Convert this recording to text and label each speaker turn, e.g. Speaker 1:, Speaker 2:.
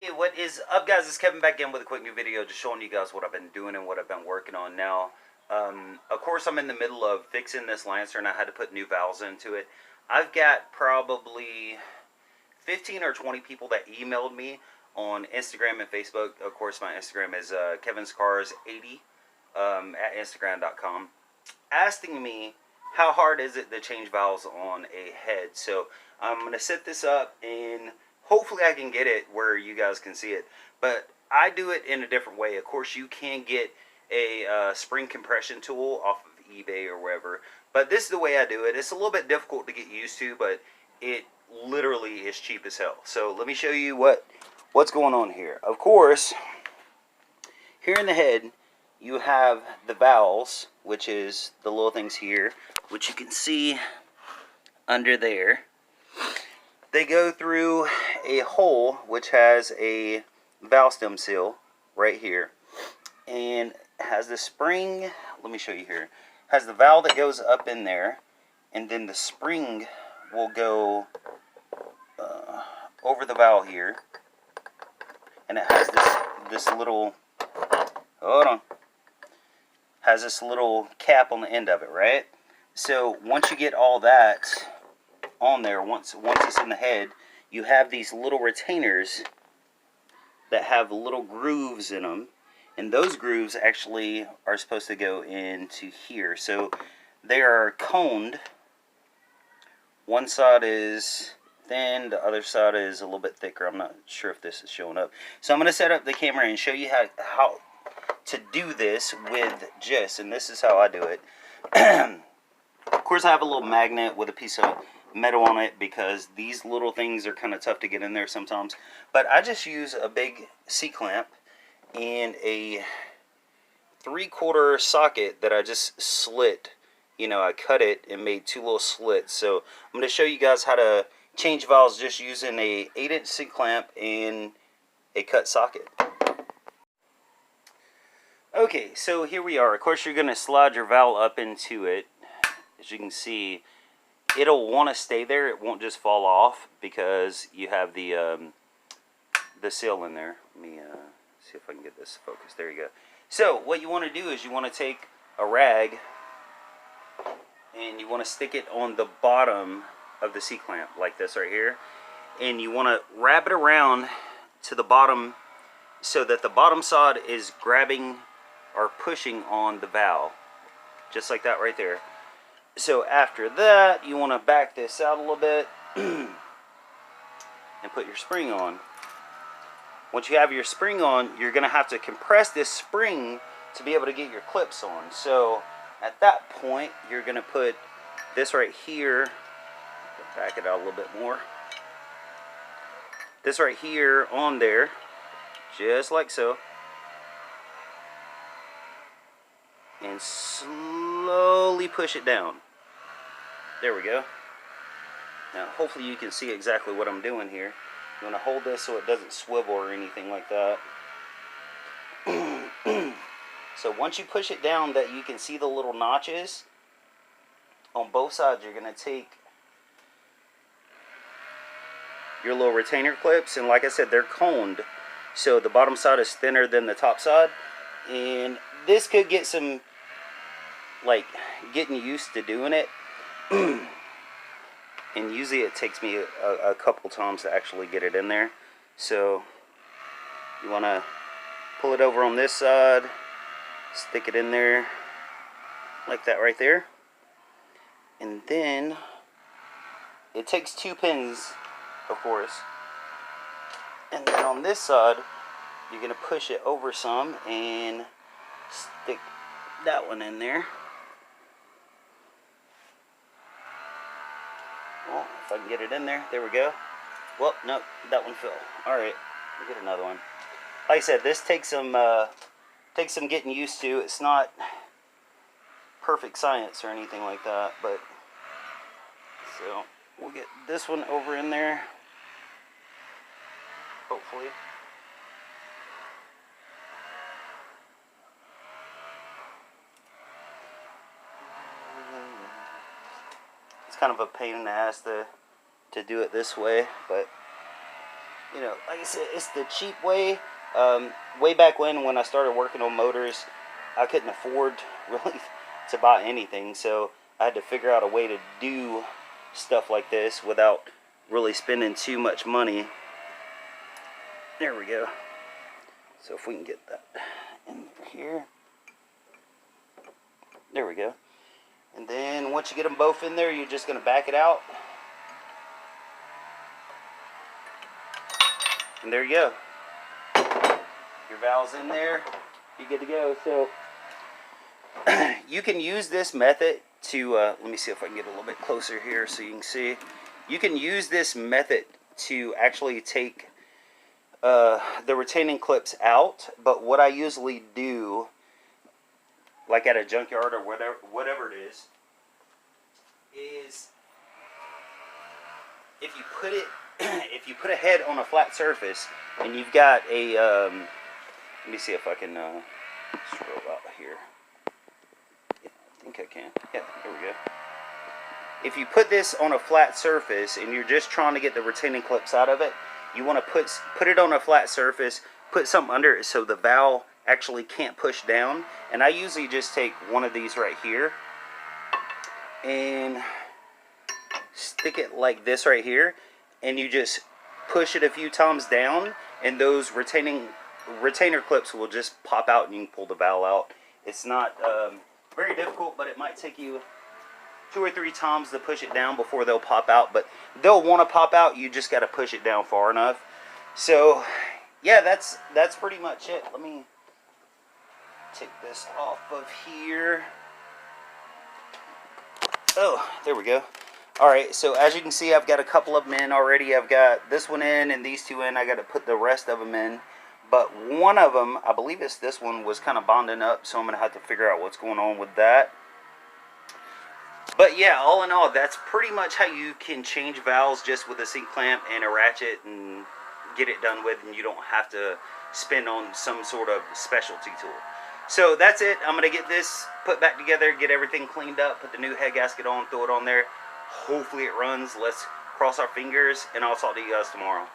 Speaker 1: Hey, what is up, guys? It's Kevin back in with a quick new video, just showing you guys what I've been doing and what I've been working on now. Of course, I'm in the middle of fixing this Lancer, and I had to put new valves into it. I've got probably 15 or 20 people that emailed me on Instagram and Facebook. Of course, my Instagram is kevinscars80 at instagram.com, asking me how hard is it to change valves on a head. So I'm going to set this up, and hopefully I can get it where you guys can see it. But I do it in a different way. Of course, you can get a spring compression tool off of eBay or wherever. But this is the way I do it. It's a little bit difficult to get used to, but it literally is cheap as hell. So let me show you what's going on here. Of course, here in the head, you have the valves, which is the little things here, which you can see under there. They go through a hole which has a valve stem seal right here, and has the spring. Let me show you here. Has the valve that goes up in there, and then the spring will go over the valve here, and it has this little, hold on, has this little cap on the end of it, right? So once you get all that on there, once it's in the head, you have these little retainers that have little grooves in them, and those grooves actually are supposed to go into here. So they are coned. One side is thin, the other side is a little bit thicker. I'm not sure if this is showing up. So I'm going to set up the camera and show you how to do this with Jess, and this is how I do it. Of course, I have a little magnet with a piece of metal on it because these little things are kind of tough to get in there sometimes. But I just use a big C-clamp and a 3/4 socket that I just slit. You know, I cut it and made two little slits. So I'm going to show you guys how to change valves just using a 8-inch C-clamp and a cut socket. Okay, so here we are. Of course, you're going to slide your valve up into it. As you can see, it'll want to stay there. It won't just fall off because you have the seal in there. Let me see if I can get this focused. There you go. So what you want to do is you want to take a rag and you want to stick it on the bottom of the C-clamp like this right here, and you want to wrap it around to the bottom so that the bottom side is grabbing or pushing on the valve, just like that right there. So after that, you want to back this out a little bit and put your spring on. Once you have your spring on, you're going to have to compress this spring to be able to get your clips on. So at that point, you're going to put this right here, back it out a little bit more, this right here on there, just like so, and slowly push it down. There we go. Now hopefully you can see exactly what I'm doing here. You want to hold this so it doesn't swivel or anything like that. So once you push it down that you can see the little notches on both sides, you're going to take your little retainer clips, and like I said, they're coned, so the bottom side is thinner than the top side, and this could get some, like, getting used to doing it. And usually it takes me a couple times to actually get it in there. So you want to pull it over on this side, stick it in there like that right there, and then it takes 2 pins, of course, and then on this side you're going to push it over some and stick that one in there. Well, if I can get it in there, there we go. Well, no, that one fell. Alright, we'll get another one. Like I said, this takes some getting used to. It's not perfect science or anything like that, but so we'll get this one over in there, hopefully. It's kind of a pain in the ass to do it this way, but you know, like I said, it's the cheap way. Way back when I started working on motors, I couldn't afford really to buy anything, so I had to figure out a way to do stuff like this without really spending too much money. There we go. So if we can get that in here. There we go. And then once you get them both in there, you're just going to back it out. And there you go. Your valve's in there. You're good to go. So you can use this method to, let me see if I can get a little bit closer here so you can see. You can use this method to actually take the retaining clips out. But what I usually do, like at a junkyard or whatever it is if you put it if you put a head on a flat surface and you've got a let me see if I can scroll out here. Yeah, I think I can. Yeah, there we go. If you put this on a flat surface and you're just trying to get the retaining clips out of it, you want to put it on a flat surface, put something under it so the valve actually can't push down. And I usually just take one of these right here and stick it like this right here, and you just push it a few times down, and those retainer clips will just pop out and you can pull the valve out. It's not very difficult, but it might take you 2 or 3 times to push it down before they'll pop out, but they'll want to pop out. You just got to push it down far enough. So yeah, that's pretty much it. Let me take this off of here. Oh, there we go. Alright, so as you can see, I've got a couple of them in already. I've got this one in and these two in. I got to put the rest of them in. But one of them, I believe it's this one, was kind of bonding up, so I'm going to have to figure out what's going on with that. But yeah, all in all, that's pretty much how you can change valves just with a C-clamp and a ratchet and get it done with, and you don't have to spend on some sort of specialty tool. So that's it. I'm going to get this put back together, get everything cleaned up, put the new head gasket on, throw it on there. Hopefully it runs. Let's cross our fingers, and I'll talk to you guys tomorrow.